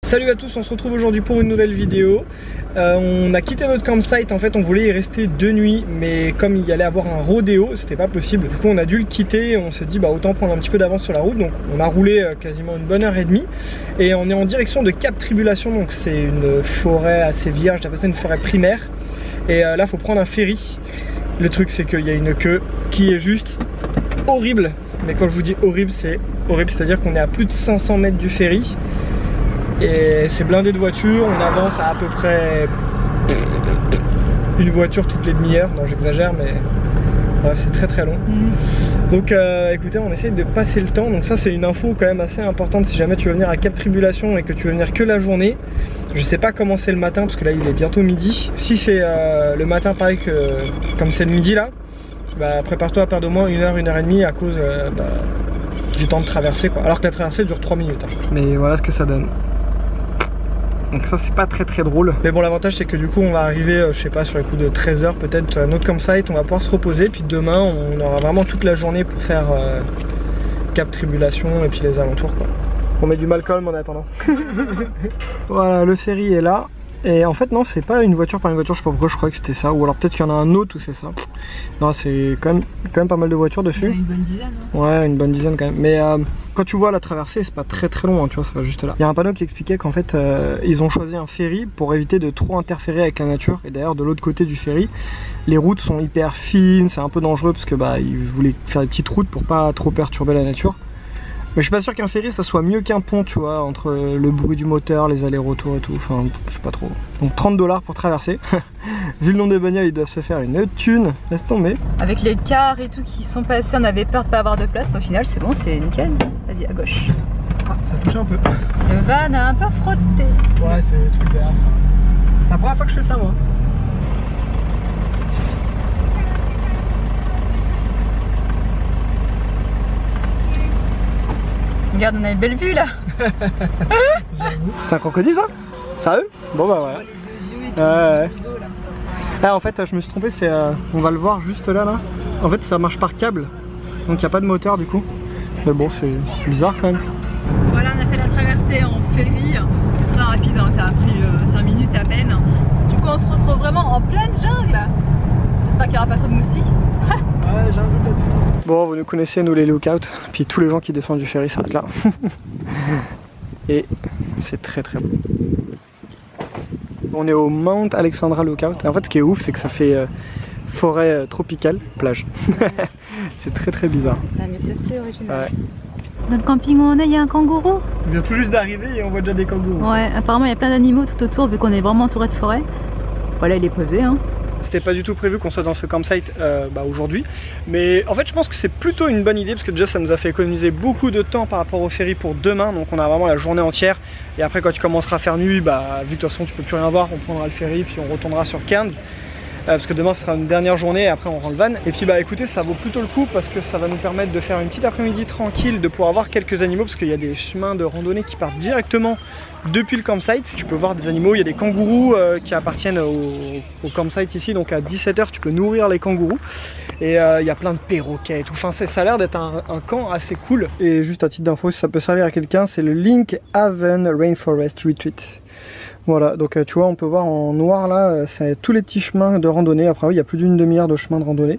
Salut à tous, on se retrouve aujourd'hui pour une nouvelle vidéo. On a quitté notre campsite, en fait on voulait y rester 2 nuits, mais comme il y allait avoir un rodéo, c'était pas possible. Du coup on a dû le quitter, on s'est dit bah autant prendre un petit peu d'avance sur la route. Donc on a roulé quasiment une bonne heure et demie et on est en direction de Cap Tribulation. Donc c'est une forêt assez vierge, j'appelle ça une forêt primaire. Et là faut prendre un ferry. Le truc c'est qu'il y a une queue qui est juste horrible. Mais quand je vous dis horrible, c'est horrible, c'est-à-dire qu'on est à plus de 500 mètres du ferry. Et c'est blindé de voitures, on avance à peu près une voiture toutes les demi-heures. Non, j'exagère, mais c'est très très long. Donc écoutez, on essaye de passer le temps. Donc ça c'est une info quand même assez importante si jamais tu veux venir à Cap Tribulation et que tu veux venir que la journée. Je sais pas comment c'est le matin parce que là il est bientôt midi. Si c'est le matin pareil que comme c'est le midi là, bah, prépare-toi à perdre au moins 1 heure, 1 heure et demie à cause du temps de traverser quoi. Alors que la traversée dure 3 minutes. Hein. Mais voilà ce que ça donne. Donc ça c'est pas très drôle. Mais bon, l'avantage c'est que du coup on va arriver je sais pas sur les coups de 13 h peut-être à notre campsite. On va pouvoir se reposer, puis demain on aura vraiment toute la journée pour faire Cap Tribulation et puis les alentours quoi. On met du Malcolm en attendant. Voilà, le ferry est là. Et en fait non, c'est pas une voiture par une voiture, je sais pas pourquoi je croyais que c'était ça. Ou alors peut-être qu'il y en a un autre ou c'est ça. Non, c'est quand même pas mal de voitures dessus. Il y a une bonne dizaine. Hein. Ouais, une bonne dizaine quand même. Mais quand tu vois la traversée, c'est pas très long, hein, tu vois, ça va juste là. Il y a un panneau qui expliquait qu'en fait ils ont choisi un ferry pour éviter de trop interférer avec la nature. Et d'ailleurs de l'autre côté du ferry, les routes sont hyper fines, c'est un peu dangereux parce que bah ils voulaient faire des petites routes pour pas trop perturber la nature. Mais je suis pas sûr qu'un ferry ça soit mieux qu'un pont, tu vois, entre le bruit du moteur, les allers-retours et tout, enfin je sais pas trop. Donc 30 $ pour traverser. Vu le nombre de bagnoles, ils doivent se faire une thune, laisse tomber. Avec les cars et tout qui sont passés, on avait peur de pas avoir de place, mais au final c'est bon, c'est nickel. Vas-y, à gauche. Ah, ça touche un peu. Le van a un peu frotté. Ouais, c'est le truc derrière ça. C'est la première fois que je fais ça moi. Regarde, on a une belle vue là. C'est un crocodile ça? Sérieux? Bon bah voilà. Ouais. Ah, en fait je me suis trompé, c'est on va le voir juste là. En fait ça marche par câble, donc il n'y a pas de moteur du coup. Mais bon, c'est bizarre quand même. Voilà, on a fait la traversée en ferry. C'est très rapide, hein, ça a pris 5 minutes à peine. Du coup on se retrouve vraiment en pleine jungle. J'espère qu'il n'y aura pas trop de moustiques. Ouais, j'ai un doute là-dessus. Bon, vous nous connaissez, nous les lookouts, puis tous les gens qui descendent du ferry s'arrêtent là. Et c'est très beau. On est au Mount Alexandra Lookout. Et en fait, ce qui est ouf, c'est que ça fait forêt tropicale, plage. C'est très bizarre. C'est un mix assez original. Ouais. Dans le camping où on est, il y a un kangourou. On vient tout juste d'arriver et on voit déjà des kangourous. Ouais, apparemment il y a plein d'animaux tout autour vu qu'on est vraiment entouré de forêt. Voilà, il est posé. Hein. C'était pas du tout prévu qu'on soit dans ce campsite aujourd'hui, mais en fait je pense que c'est plutôt une bonne idée parce que déjà ça nous a fait économiser beaucoup de temps par rapport au ferry pour demain, donc on a vraiment la journée entière. Et après quand tu commenceras à faire nuit, bah vu que de toute façon tu peux plus rien voir, on prendra le ferry puis on retournera sur Cairns. Parce que demain ce sera une dernière journée et après on rend le van. Et puis bah écoutez, ça vaut plutôt le coup parce que ça va nous permettre de faire une petite après-midi tranquille, de pouvoir voir quelques animaux parce qu'il y a des chemins de randonnée qui partent directement depuis le campsite. Tu peux voir des animaux, il y a des kangourous qui appartiennent au campsite ici, donc à 17 h tu peux nourrir les kangourous. Et il y a plein de perroquets et tout, enfin ça a l'air d'être un camp assez cool. Et juste à titre d'info, si ça peut servir à quelqu'un, c'est le Link Haven Rainforest Retreat. Voilà, donc tu vois, on peut voir en noir là, c'est tous les petits chemins de randonnée. Après, il y a plus d'une demi-heure de chemin de randonnée.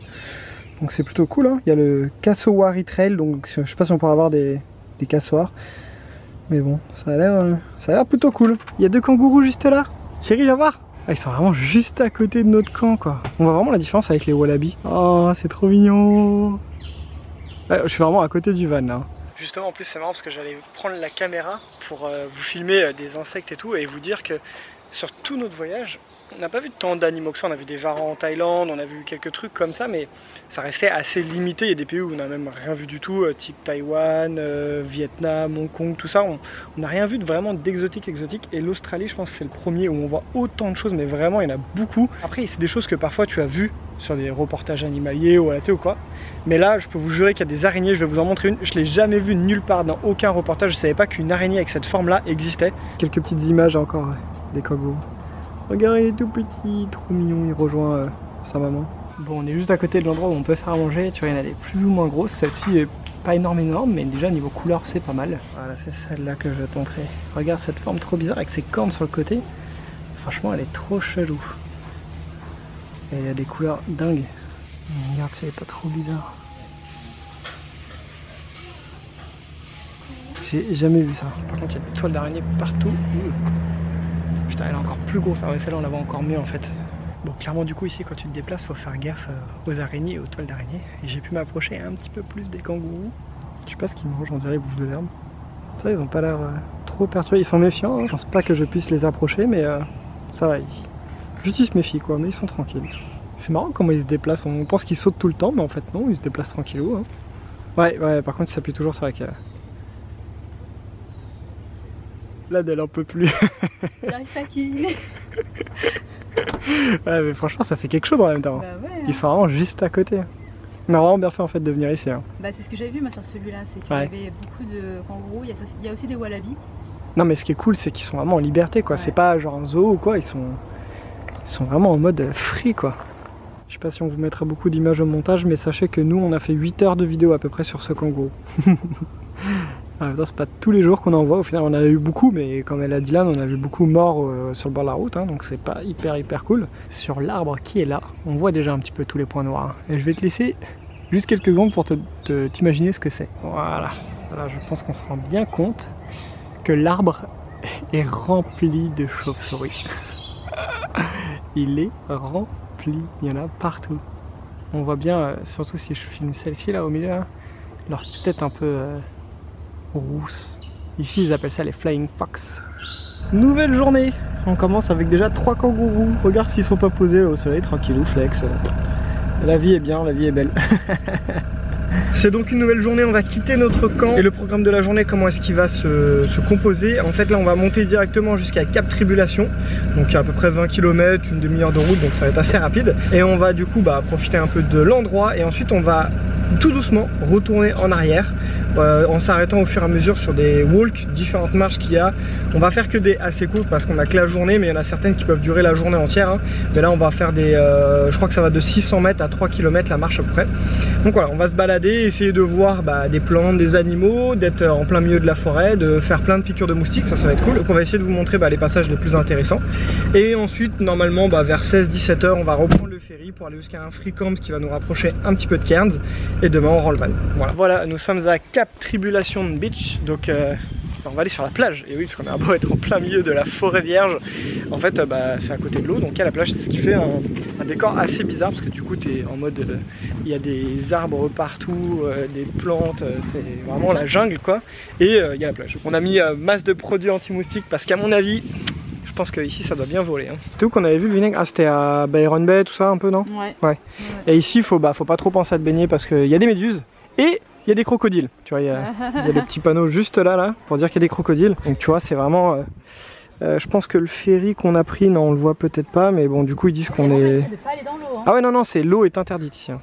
Donc c'est plutôt cool, hein. Il y a le Kasowari Trail, donc je sais pas si on pourra avoir des cassoirs. Mais bon, ça a l'air plutôt cool. Il y a 2 kangourous juste là. Chérie, viens voir. Ah, ils sont vraiment juste à côté de notre camp, quoi. On voit vraiment la différence avec les wallabies. Oh, c'est trop mignon. Ouais, je suis vraiment à côté du van là. Justement, en plus c'est marrant parce que j'allais prendre la caméra pour vous filmer des insectes et tout et vous dire que sur tout notre voyage, on n'a pas vu tant d'animaux que ça. On a vu des varans en Thaïlande, on a vu quelques trucs comme ça, mais ça restait assez limité. Il y a des pays où on n'a même rien vu du tout, type Taïwan, Vietnam, Hong Kong, tout ça. On n'a rien vu de vraiment d'exotique. Et l'Australie, je pense que c'est le premier où on voit autant de choses, mais vraiment il y en a beaucoup. Après, c'est des choses que parfois tu as vues sur des reportages animaliers ou à la télé ou quoi. Mais là, je peux vous jurer qu'il y a des araignées, je vais vous en montrer une. Je l'ai jamais vue nulle part, dans aucun reportage. Je savais pas qu'une araignée avec cette forme-là existait. Quelques petites images encore des kangourous. Regarde, il est tout petit, trop mignon, il rejoint sa maman. Bon, on est juste à côté de l'endroit où on peut faire à manger. Tu vois, il y en a des plus ou moins grosses. Celle-ci est pas énorme, mais déjà niveau couleur c'est pas mal. Voilà, c'est celle-là que je vais te montrer. Regarde cette forme trop bizarre avec ses cornes sur le côté. Franchement, elle est trop chelou. Et il y a des couleurs dingues. Regarde, c'est pas trop bizarre. J'ai jamais vu ça. Par contre, il y a des toiles d'araignée partout. Putain, elle est encore plus grosse. Ah ouais, celle-là, on la voit encore mieux en fait. Bon, clairement, du coup, ici, quand tu te déplaces, faut faire gaffe aux araignées et aux toiles d'araignée. Et j'ai pu m'approcher un petit peu plus des kangourous. Je sais pas ce qu'ils mangent, on dirait ils bouffent de l'herbe. Ça, ils ont pas l'air trop perturbés. Ils sont méfiants, hein. Je pense pas que je puisse les approcher, mais ça va. Juste ils se méfient, quoi, mais ils sont tranquilles. C'est marrant comment ils se déplacent. On pense qu'ils sautent tout le temps, mais en fait, non, ils se déplacent tranquillou. Hein. Ouais, par contre, ils s'appuient toujours sur la queue. Là, elle en peut plus. J'arrive pas à cuisiner. Ouais, mais franchement, ça fait quelque chose en même temps. Bah ouais, hein. Ils sont vraiment juste à côté. On a vraiment bien fait en fait de venir ici. Hein. Bah c'est ce que j'avais vu moi sur celui-là, c'est qu'il y avait beaucoup de kangourous, il y a aussi des wallabies. Non mais ce qui est cool c'est qu'ils sont vraiment en liberté quoi, c'est pas genre un zoo ou quoi, ils sont vraiment en mode free quoi. Je sais pas si on vous mettra beaucoup d'images au montage, mais sachez que nous on a fait 8 heures de vidéo à peu près sur ce kangourou. C'est pas tous les jours qu'on en voit, au final on en a eu beaucoup, mais comme elle a dit là, on a vu beaucoup morts sur le bord de la route, hein, donc c'est pas hyper cool. Sur l'arbre qui est là, on voit déjà un petit peu tous les points noirs. Hein, et je vais te laisser juste quelques secondes pour t'imaginer ce que c'est. Voilà, je pense qu'on se rend bien compte que l'arbre est rempli de chauves-souris. Il est rempli, il y en a partout. On voit bien, surtout si je filme celle-ci là au milieu, là, leur tête un peu... rousse. Ici ils appellent ça les flying fox. Nouvelle journée. On commence avec déjà 3 kangourous. Regarde s'ils sont pas posés là, au soleil, tranquillou, flex. La vie est bien, la vie est belle. C'est donc une nouvelle journée, on va quitter notre camp. Et le programme de la journée, comment est-ce qu'il va se composer? En fait là on va monter directement jusqu'à Cap Tribulation. Donc à peu près 20 km, une demi-heure de route, donc ça va être assez rapide. Et on va du coup profiter un peu de l'endroit. Et ensuite on va tout doucement retourner en arrière en s'arrêtant au fur et à mesure sur des walks, différentes marches qu'il y a. On va faire que des assez courtes parce qu'on a que la journée, mais il y en a certaines qui peuvent durer la journée entière. Hein. Mais là on va faire des, je crois que ça va de 600 mètres à 3 km la marche à peu près. Donc voilà, on va se balader, essayer de voir des plantes, des animaux, d'être en plein milieu de la forêt, de faire plein de piqûres de moustiques, ça va être cool. Donc on va essayer de vous montrer les passages les plus intéressants. Et ensuite normalement vers 16-17 h on va reprendre le ferry pour aller jusqu'à un free camp qui va nous rapprocher un petit peu de Cairns. Et demain on rend le van. Voilà, nous sommes à Cap Tribulation Beach, donc on va aller sur la plage. Et oui, parce qu'on a beau être en plein milieu de la forêt vierge, en fait c'est à côté de l'eau, donc il y a la plage, c'est ce qui fait un décor assez bizarre, parce que du coup tu es en mode, il y a des arbres partout, des plantes, c'est vraiment la jungle quoi, et il y a la plage. On a mis masse de produits anti-moustiques, parce qu'à mon avis, je pense qu'ici ça doit bien voler. Hein. C'était où qu'on avait vu le vinaigre? Ah, c'était à Byron Bay, tout ça un peu, non? Ouais. Et ici, faut pas trop penser à te baigner parce qu'il y a des méduses et il y a des crocodiles. Tu vois, il y a des petits panneaux juste là pour dire qu'il y a des crocodiles. Donc tu vois, c'est vraiment... je pense que le ferry qu'on a pris, non, on le voit peut-être pas, mais bon, du coup, ils disent qu'on est... De pas aller dans l'eau. Hein. Ah ouais, non, c'est l'eau est interdite ici. Hein.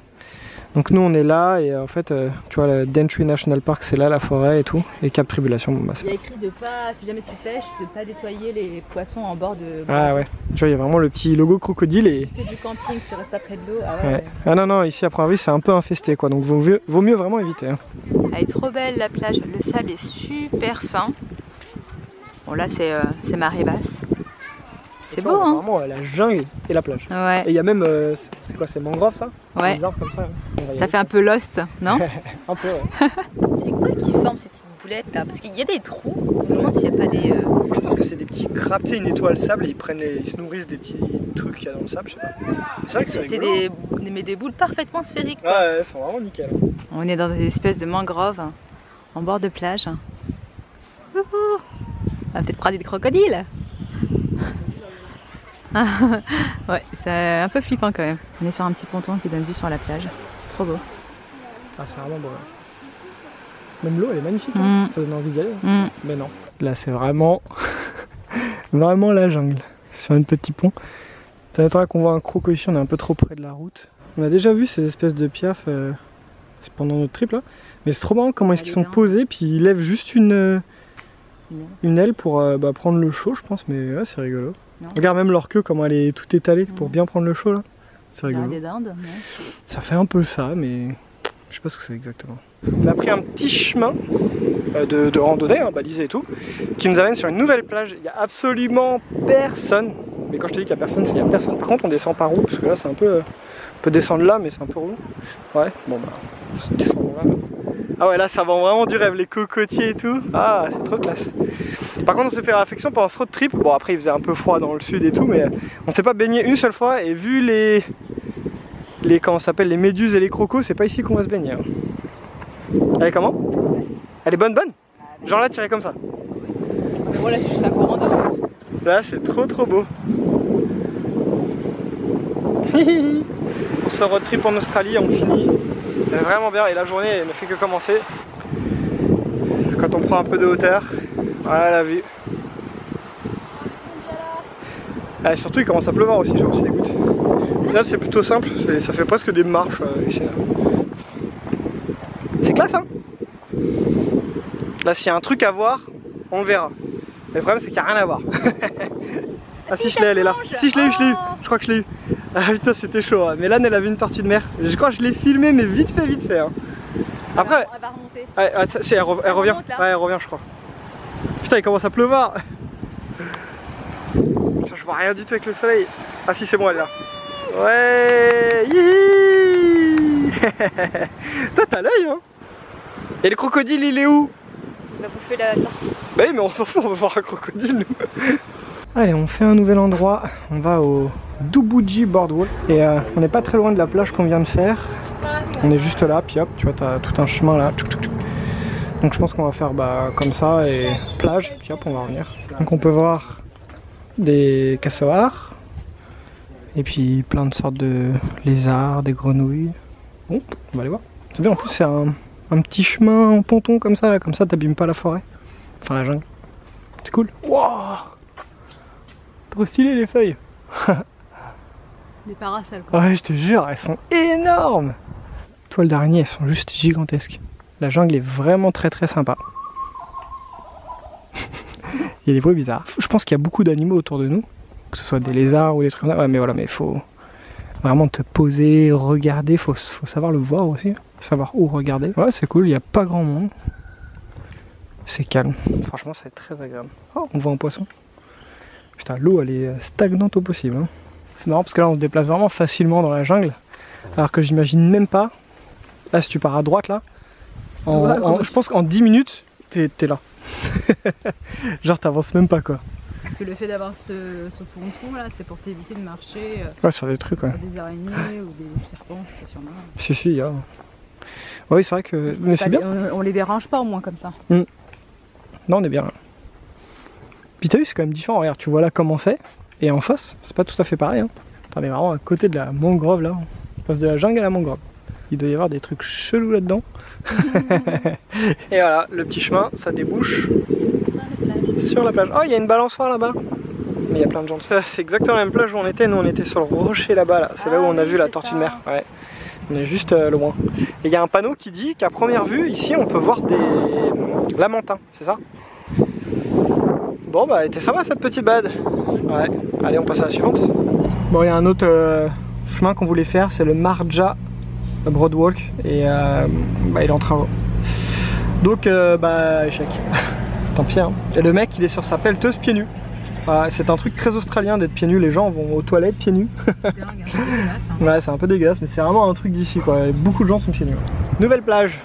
Donc nous on est là et en fait tu vois le Daintree National Park c'est là la forêt et tout, et Cap Tribulation il y a écrit de pas, si jamais tu pêches, de pas nettoyer les poissons en bord de... Ah ouais, tu vois il y a vraiment le petit logo crocodile et... Tu fais du camping, tu restes pas près de l'eau, ouais. Ah non, ici à première vue c'est un peu infesté quoi, donc vaut mieux vraiment éviter. Hein. Elle est trop belle la plage, le sable est super fin. Bon là c'est marée basse. C'est beau hein. Vraiment la jungle et la plage. Ouais. Et il y a même, c'est quoi, c'est mangrove ça? Ouais. Des arbres comme ça. Hein. Ça fait un peu Lost, non? Un peu ouais. C'est quoi qui forme ces petites boulettes là? Parce qu'il y a des trous, je me demande s'il n'y a pas des... Je pense que c'est des petits crabes, tu sais, ils nettoient le sable et ils se nourrissent des petits trucs qu'il y a dans le sable, je sais pas. C'est vrai que c'est rigolo. des boules parfaitement sphériques. Quoi. Ouais, elles sont vraiment nickel. On est dans des espèces de mangroves en bord de plage. On va peut-être croiser des crocodiles. Ouais, c'est un peu flippant quand même. On est sur un petit ponton qui donne vue sur la plage. C'est trop beau. Ah, c'est vraiment beau. Même l'eau, elle est magnifique. Hein. Ça donne envie d'y aller. Mais non. Là, c'est vraiment... vraiment la jungle. Sur un petit pont. Ça m'étonnerait qu'on voit un croco ici. On est un peu trop près de la route. On a déjà vu ces espèces de piafs pendant notre trip là. Mais c'est trop marrant comment est-ce qu'ils sont posés. Puis ils lèvent juste une aile pour prendre le chaud, je pense. Mais ouais, c'est rigolo. Non. Regarde même leur queue, comment elle est toute étalée pour bien prendre le chaud là. C'est rigolo. Des dindes, ouais. Ça fait un peu ça, mais Je sais pas ce que c'est exactement. On a pris un petit chemin de randonnée, hein, balisé et tout, qui nous amène sur une nouvelle plage. Il n'y a absolument personne. Mais quand je te dis qu'il n'y a personne, c'est qu'il n'y a personne. Par contre, on descend par où? Parce que là, c'est un peu... on peut descendre là, mais c'est un peu relou. Ouais, bon bah, descendons là. Ah ouais, là, ça vend vraiment du rêve, les cocotiers et tout. Ah, c'est trop classe. Par contre, on s'est fait la réflexion pendant ce road trip. Bon, après, il faisait un peu froid dans le sud et tout, mais on s'est pas baigné une seule fois. Et vu les comment ça s'appelle, les méduses et les crocos, c'est pas ici qu'on va se baigner. Hein. Elle est comment? Elle est bonne? Genre là, tirée comme ça. Mais voilà, c'est juste un courant d'eau. Là, c'est trop beau. Pour ce road trip en Australie, on finit vraiment bien et la journée elle ne fait que commencer. Quand on prend un peu de hauteur, voilà la vue. Ah, surtout il commence à pleuvoir aussi, j'en suis dégoûté. Au final c'est plutôt simple, ça fait presque des marches ici. C'est classe hein. Là s'il y a un truc à voir, on le verra. Mais le problème c'est qu'il n'y a rien à voir. Ah si je l'ai, elle est là. Si je l'ai eu, je crois que je l'ai eu. Ah putain c'était chaud, hein. Mais là elle a vu une tortue de mer. Je crois que je l'ai filmé mais vite fait hein. Après... Elle va remonter. Ah, si, elle revient. Ouais, elle revient je crois. Putain il commence à pleuvoir. Putain, je vois rien du tout avec le soleil. Ah si c'est bon elle est là. Ouais. Toi t'as l'œil hein. Et le crocodile il est où? Il va bouffer la tortue. Bah oui mais on s'en fout, on va voir un crocodile nous. Allez, on fait un nouvel endroit, on va au Dubuji Boardwalk et on n'est pas très loin de la plage qu'on vient de faire. On est juste là, puis hop, tu vois, t'as tout un chemin là. Donc je pense qu'on va faire comme ça et plage, puis hop, on va revenir. Donc on peut voir des cassowars et puis plein de sortes de lézards, des grenouilles. Bon, on va aller voir. C'est bien, en plus c'est un petit chemin en ponton comme ça t'abîmes pas la forêt. Enfin la jungle. C'est cool. Wow, trop stylé les feuilles. Des parasols quoi. Ouais je te jure, elles sont énormes. Toiles d'araignée, elles sont juste gigantesques. La jungle est vraiment très sympa. Il y a des bruits bizarres. Je pense qu'il y a beaucoup d'animaux autour de nous, que ce soit des lézards ou des trucs comme ça. Ouais mais voilà, mais il faut vraiment te poser, regarder, faut savoir le voir aussi, savoir où regarder. Ouais c'est cool, il n'y a pas grand monde. C'est calme, franchement ça va être très agréable. Oh, on voit un poisson. Putain, l'eau elle est stagnante au possible. Hein. C'est marrant parce que là on se déplace vraiment facilement dans la jungle. Alors que j'imagine même pas. Là si tu pars à droite là, je pense qu'en 10 minutes t'es là. Genre t'avances même pas quoi. Parce que le fait d'avoir ce ponton là, c'est pour t'éviter de marcher ouais, sur des trucs ouais. Des araignées ou des serpents, je sais pas si on a. Si, il y a. Oui c'est vrai que. Mais c'est bien. On les dérange pas au moins comme ça. Non on est bien là. Puis t'as vu c'est quand même différent, regarde tu vois là comment c'est. Et en face c'est pas tout à fait pareil hein. On est vraiment à côté de la mangrove là. On passe de la jungle à la mangrove. Il doit y avoir des trucs chelous là-dedans. Et voilà, le petit chemin, ça débouche sur la plage. Oh, il y a une balançoire là-bas. Mais il y a plein de gens. C'est exactement la même plage où on était. Nous, on était sur le rocher là-bas. Là. C'est là où on a vu la tortue de mer. Ouais. On est juste loin. Et il y a un panneau qui dit qu'à première vue, ici, on peut voir des lamantins. C'est ça? Bon, bah, elle était sympa cette petite balade. Ouais. Allez, on passe à la suivante. Bon, il y a un autre chemin qu'on voulait faire. C'est le Marja Boardwalk et il est en travaux. Donc échec. Tant pis hein. Et le mec il est sur sa pelleteuse pieds nus. C'est un truc très australien d'être pieds nus, les gens vont aux toilettes pieds nus. C'est dingue, un peu dégueulasse, hein. Ouais c'est un peu dégueulasse mais c'est vraiment un truc d'ici quoi. Beaucoup de gens sont pieds nus. Nouvelle plage.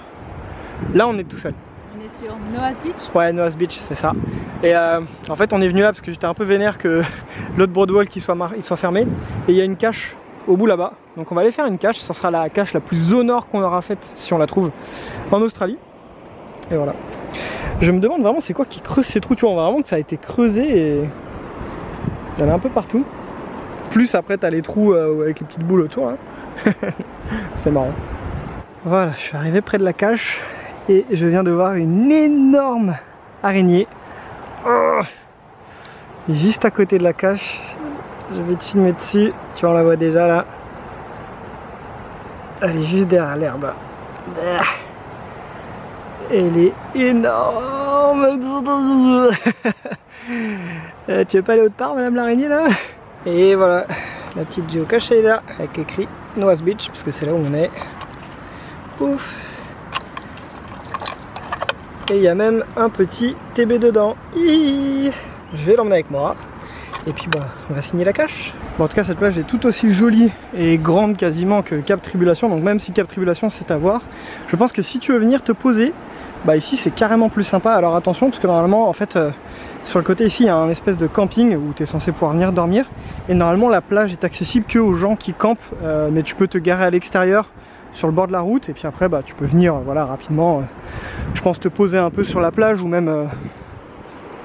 Là on est tout seul. On est sur Noah's Beach. Ouais Noah's Beach c'est ça. Et en fait on est venu là parce que j'étais un peu vénère que l'autre boardwalk il soit fermé. Et il y a une cache au bout là-bas, donc on va aller faire une cache, ça sera la cache la plus au nord qu'on aura faite si on la trouve en Australie. Et voilà. Je me demande vraiment c'est quoi qui creuse ces trous, tu vois, on voit vraiment que ça a été creusé et il y en a un peu partout. Plus après t'as les trous avec les petites boules autour là. C'est marrant. Voilà, je suis arrivé près de la cache et je viens de voir une énorme araignée. Oh, juste à côté de la cache. Je vais te filmer dessus, tu vois on la voit déjà là. Elle est juste derrière l'herbe. Elle est énorme. Tu veux pas aller autre part madame l'araignée là? Et voilà, la petite géocache elle est là, avec écrit Noah's Beach, parce que c'est là où on est. Ouf. Et il y a même un petit TB dedans. Hihi. Je vais l'emmener avec moi. Et puis bah on va signer la cache. Bon, en tout cas cette plage est tout aussi jolie et grande quasiment que Cap Tribulation. Donc même si Cap Tribulation c'est à voir, je pense que si tu veux venir te poser, bah ici c'est carrément plus sympa. Alors attention parce que normalement en fait sur le côté ici il y a un espèce de camping où tu es censé pouvoir venir dormir. Et normalement la plage est accessible que aux gens qui campent. Mais tu peux te garer à l'extérieur sur le bord de la route. Et puis après bah tu peux venir voilà rapidement je pense te poser un peu sur la plage ou même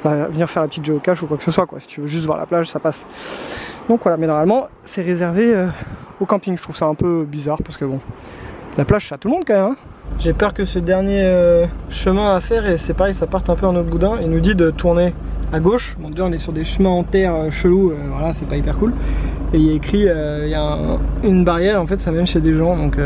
venir faire la petite géocache ou quoi que ce soit quoi. Si tu veux juste voir la plage ça passe. Donc voilà, mais normalement c'est réservé au camping. Je trouve ça un peu bizarre parce que bon, la plage c'est à tout le monde quand même hein. J'ai peur que ce dernier chemin à faire, et c'est pareil, ça parte un peu en autre boudin. Il nous dit de tourner à gauche. Bon déjà on est sur des chemins en terre chelous, voilà c'est pas hyper cool. Et il y a écrit, il y a une barrière, en fait ça mène chez des gens donc...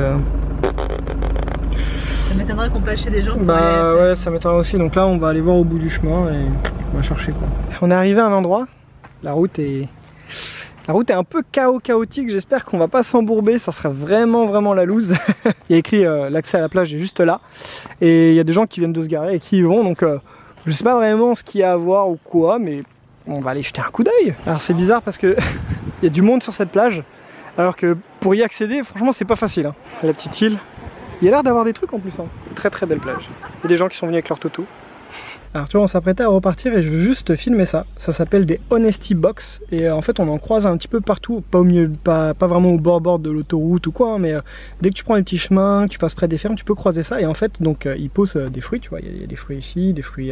Ça m'étonnerait qu'on passe chez des gens. Bah ouais, ça m'étonnerait aussi. Donc là on va aller voir au bout du chemin et on va chercher quoi. On est arrivé à un endroit, la route est un peu chaotique, j'espère qu'on va pas s'embourber, ça serait vraiment la loose. Il y a écrit l'accès à la plage est juste là. Et il y a des gens qui viennent de se garer et qui y vont, donc je sais pas vraiment ce qu'il y a à voir ou quoi, mais on va aller jeter un coup d'œil. Alors c'est bizarre parce que il y a du monde sur cette plage, alors que pour y accéder, franchement c'est pas facile hein. La petite île, il y a l'air d'avoir des trucs en plus hein. Très belle plage. Il y a des gens qui sont venus avec leur toutou. Alors tu vois on s'apprêtait à repartir et je veux juste filmer ça. Ça s'appelle des Honesty Box et en fait on en croise un petit peu partout, pas au milieu, pas vraiment au bord de l'autoroute ou quoi hein, mais dès que tu prends les petits chemins, que tu passes près des fermes, tu peux croiser ça et en fait donc ils posent des fruits, tu vois, il y a des fruits ici, des fruits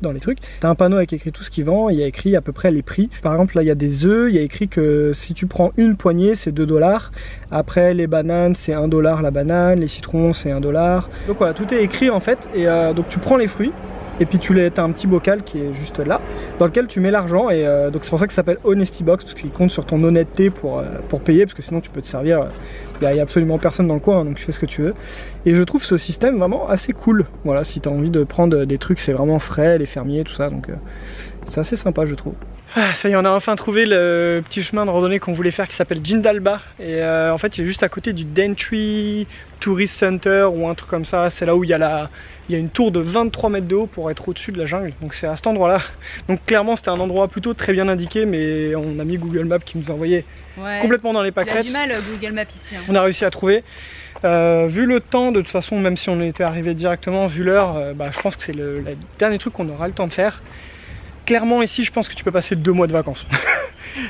dans les trucs. T'as un panneau avec écrit tout ce qu'ils vendent, il y a écrit à peu près les prix. Par exemple là il y a des œufs, il y a écrit que si tu prends une poignée c'est 2 $. Après les bananes c'est 1 $ la banane, les citrons c'est 1 $. Donc voilà, tout est écrit en fait et donc tu prends les fruits. Et puis tu as un petit bocal qui est juste là, dans lequel tu mets l'argent et donc c'est pour ça que ça s'appelle Honesty Box, parce qu'il compte sur ton honnêteté pour payer, parce que sinon tu peux te servir, il n'y a absolument personne dans le coin, hein, donc tu fais ce que tu veux. Et je trouve ce système vraiment assez cool, voilà, si tu as envie de prendre des trucs, c'est vraiment frais, les fermiers, tout ça, donc c'est assez sympa je trouve. Ah, ça y est, on a enfin trouvé le petit chemin de randonnée qu'on voulait faire qui s'appelle Jindalba et en fait il est juste à côté du Daintree Tourist Center ou un truc comme ça. C'est là où il y a une tour de 23 mètres de haut pour être au-dessus de la jungle, donc c'est à cet endroit là. Donc clairement c'était un endroit plutôt très bien indiqué, mais on a mis Google Maps qui nous a envoyé complètement dans les pâquerettes. Il a du mal Google Maps ici hein. On a réussi à trouver. Vu le temps, de toute façon, même si on était arrivé directement, vu l'heure, je pense que c'est le dernier truc qu'on aura le temps de faire. Clairement ici je pense que tu peux passer 2 mois de vacances.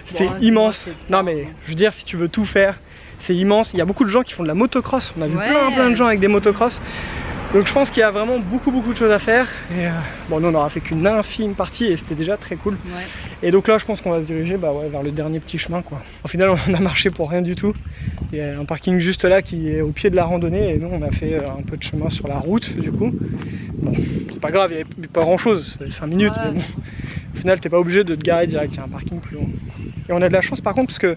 C'est immense. Non mais je veux dire, si tu veux tout faire, c'est immense. Il y a beaucoup de gens qui font de la motocross. On a vu plein de gens avec des motocross. Donc je pense qu'il y a vraiment beaucoup de choses à faire. Et bon, nous on n'aura fait qu'une infime partie et c'était déjà très cool. Et donc là je pense qu'on va se diriger vers le dernier petit chemin quoi. Au final on a marché pour rien du tout. Il y a un parking juste là qui est au pied de la randonnée et nous on a fait un peu de chemin sur la route du coup. Bon, c'est pas grave, il n'y avait pas grand chose, 5 minutes, mais bon. Au final t'es pas obligé de te garer direct, il y a un parking plus long. Et on a de la chance par contre parce que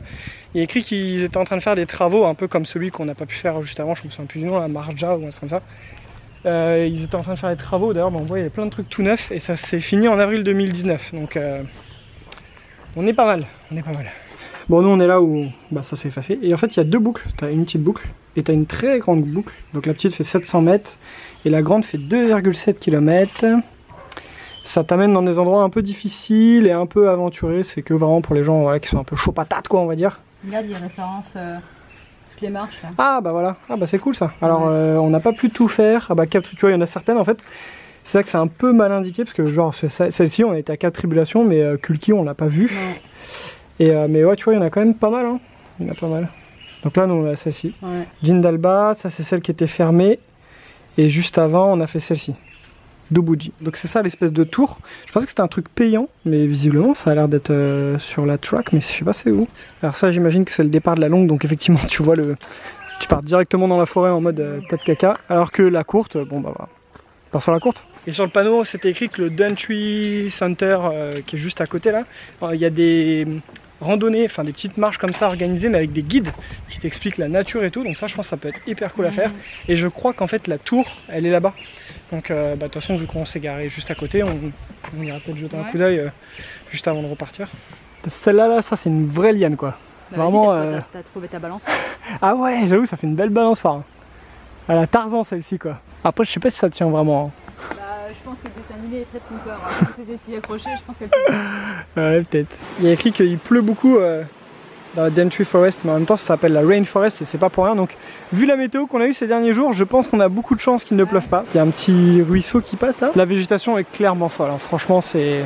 il y a écrit qu'ils étaient en train de faire des travaux un peu comme celui qu'on n'a pas pu faire juste avant, je me souviens plus du nom, la Marja ou un truc comme ça. Ils étaient en train de faire des travaux, d'ailleurs on voit il y avait plein de trucs tout neufs et ça s'est fini en avril 2019, donc on est pas mal, Bon nous on est là où ça s'est effacé et en fait il y a 2 boucles, tu as une petite boucle et tu as une très grande boucle, donc la petite fait 700 mètres et la grande fait 2,7 km. Ça t'amène dans des endroits un peu difficiles et un peu aventurés, c'est que vraiment pour les gens qui sont un peu chaud patate quoi on va dire. Regarde, il y a référence toutes les marches là. Ah bah voilà, c'est cool ça. Alors on n'a pas pu tout faire, Cap, tu vois il y en a certaines en fait. C'est vrai que c'est un peu mal indiqué parce que genre celle-ci on a été à Cap Tribulation mais Kulki on l'a pas vu. Et mais ouais tu vois il y en a quand même pas mal hein. Il y en a pas mal. Donc là nous on a celle-ci. Jindalba, ça c'est celle qui était fermée. Et juste avant on a fait celle-ci. Dobuji. Donc c'est ça l'espèce de tour. Je pensais que c'était un truc payant, mais visiblement ça a l'air d'être sur la track, mais je sais pas c'est où. Alors ça j'imagine que c'est le départ de la longue, donc effectivement tu vois tu pars directement dans la forêt en mode tas de caca, alors que la courte, part sur la courte. Et sur le panneau c'était écrit que le Daintree Center qui est juste à côté là, il y a des randonnées, enfin des petites marches comme ça organisées mais avec des guides qui t'expliquent la nature et tout, donc ça je pense que ça peut être hyper cool à faire. Et je crois qu'en fait la tour elle est là-bas, donc de toute façon vu qu'on s'est garé juste à côté on ira peut-être jeter un coup d'œil juste avant de repartir. Celle-là là, ça c'est une vraie liane quoi. Vraiment t'as trouvé ta balançoire. Ah ouais j'avoue ça fait une belle balançoire. À la Tarzan celle-ci quoi. Après je sais pas si ça tient vraiment. Bah je pense que le dessin animé est très trompeur. Si c'était t'y accroché, je pense qu'elle Ouais peut-être. Il y a écrit qu'il pleut beaucoup dans la Daintree Forest, mais en même temps ça s'appelle la Rainforest et c'est pas pour rien. Donc vu la météo qu'on a eu ces derniers jours, je pense qu'on a beaucoup de chance qu'il ne pleuve pas. Il y a un petit ruisseau qui passe là. La végétation est clairement folle, hein. Franchement c'est...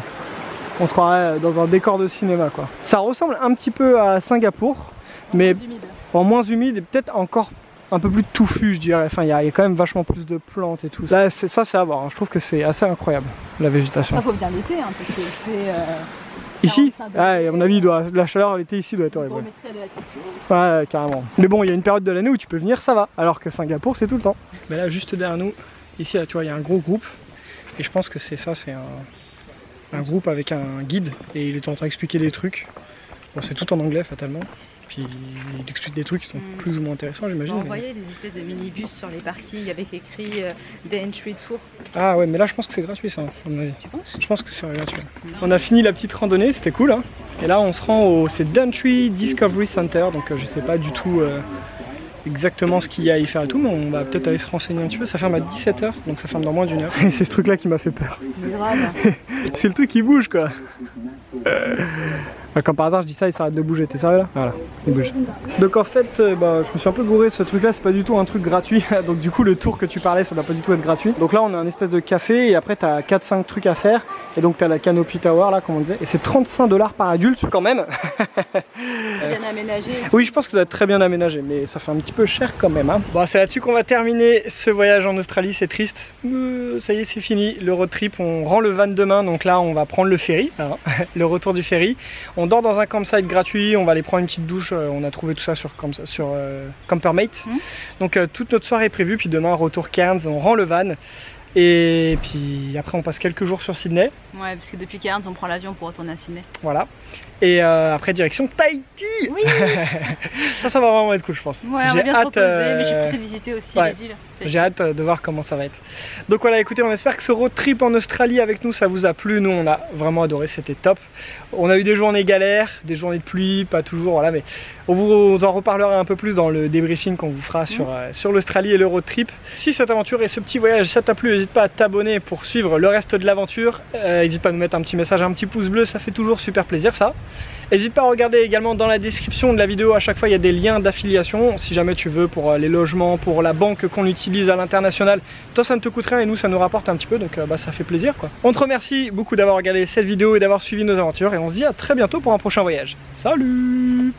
On se croirait dans un décor de cinéma quoi. Ça ressemble un petit peu à Singapour, mais en moins humide et peut-être encore un peu plus touffu je dirais. Enfin il y a quand même vachement plus de plantes et tout. Là c'est à voir, hein. Je trouve que c'est assez incroyable la végétation. Il faut venir l'été hein, parce que fait... Ici, à mon avis, la chaleur l'été ici doit être horrible. Ouais, carrément. Mais bon, il y a une période de l'année où tu peux venir, ça va. Alors que Singapour, c'est tout le temps. Mais là, juste derrière nous, ici, là, tu vois, il y a un gros groupe. Et je pense que c'est ça, c'est un groupe avec un guide. Et il est en train d'expliquer des trucs. Bon, c'est tout en anglais, fatalement. Puis il explique des trucs qui sont plus ou moins intéressants, j'imagine. On voyait des espèces de minibus sur les parkings avec écrit Daintree Tour. Ah ouais, mais là je pense que c'est gratuit ça. Tu penses? Je pense que c'est gratuit. On a fini la petite randonnée, c'était cool. Hein. Et là on se rend au Daintree Discovery Center, donc je sais pas du tout exactement ce qu'il y a à y faire et tout, mais on va peut-être aller se renseigner un petit peu. Ça ferme à 17 h, donc ça ferme dans moins d'une heure. Et c'est ce truc là qui m'a fait peur. C'est le truc qui bouge quoi. Comme par hasard je dis ça, il s'arrête de bouger, t'es sérieux là? Voilà, il bouge. Donc en fait, je me suis un peu gouré, ce truc là c'est pas du tout un truc gratuit. Donc du coup le tour que tu parlais ça doit pas du tout être gratuit. Donc là on a un espèce de café et après t'as 4-5 trucs à faire. Et donc t'as la Canopy Tower là comme on disait. Et c'est 35 $ par adulte quand même. Bien aménagé. Oui je pense que ça va être très bien aménagé, mais ça fait un petit peu cher quand même hein. Bon c'est là-dessus qu'on va terminer ce voyage en Australie, c'est triste. Ça y est c'est fini, le road trip, on rend le van demain. Donc là on va prendre le ferry, hein, le retour du ferry. On dort dans un campsite gratuit, on va aller prendre une petite douche, on a trouvé tout ça sur Campermate. Donc toute notre soirée est prévue, puis demain retour Cairns, on rend le van. Et puis après on passe quelques jours sur Sydney. Ouais parce que depuis Cairns on prend l'avion pour retourner à Sydney. Voilà. Et après direction Tahiti. Oui. ça va vraiment être cool je pense. Ouais on va bien se reposer, mais j'ai pensé visiter aussi les îles. J'ai hâte de voir comment ça va être. Donc voilà écoutez, on espère que ce road trip en Australie avec nous ça vous a plu. Nous on a vraiment adoré, c'était top. On a eu des journées galères, des journées de pluie, pas toujours, voilà, mais on vous en reparlera un peu plus dans le débriefing qu'on vous fera sur l'Australie et le road trip. Si cette aventure et ce petit voyage ça t'a plu, n'hésite pas à t'abonner pour suivre le reste de l'aventure. N'hésite pas à nous mettre un petit message, un petit pouce bleu, ça fait toujours super plaisir ça. N'hésite pas à regarder également dans la description de la vidéo, à chaque fois il y a des liens d'affiliation. Si jamais tu veux pour les logements, pour la banque qu'on utilise à l'international, toi ça ne te coûte rien et nous ça nous rapporte un petit peu, donc ça fait plaisir quoi. On te remercie beaucoup d'avoir regardé cette vidéo et d'avoir suivi nos aventures et on se dit à très bientôt pour un prochain voyage. Salut!